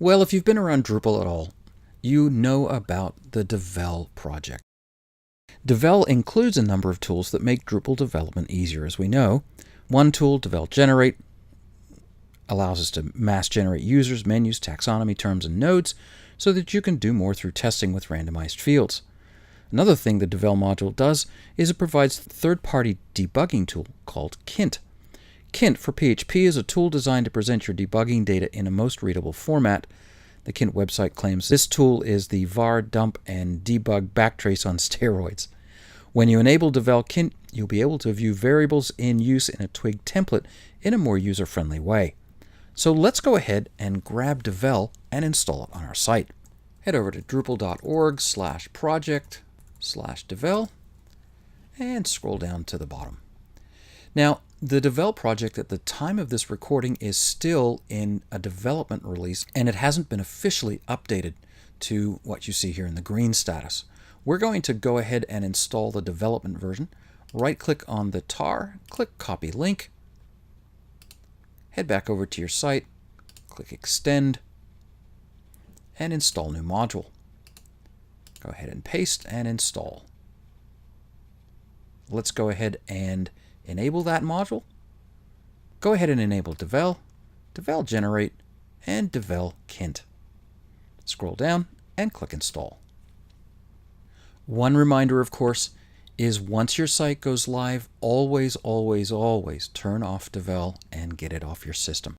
Well, if you've been around Drupal at all, you know about the Devel project. Devel includes a number of tools that make Drupal development easier, as we know. One tool, Devel Generate, allows us to mass generate users, menus, taxonomy, terms, and nodes so that you can do more through testing with randomized fields. Another thing the Devel module does is it provides a third-party debugging tool called Kint. Kint for PHP is a tool designed to present your debugging data in a most readable format. The Kint website claims this tool is the var, dump, and debug backtrace on steroids. When you enable Devel Kint, you'll be able to view variables in use in a Twig template in a more user-friendly way. So let's go ahead and grab Devel and install it on our site. Head over to drupal.org/project/Devel and scroll down to the bottom. Now, the Devel project at the time of this recording is still in a development release, and it hasn't been officially updated to what you see here in the green status. We're going to go ahead and install the development version. Right-click on the tar, click Copy Link, head back over to your site, click Extend, and install new module. Go ahead and paste and install. Let's go ahead and enable that module. Go ahead and enable Devel, Devel Generate, and Devel Kint. Scroll down and click Install. One reminder, of course, is once your site goes live, always, always, always turn off Devel and get it off your system.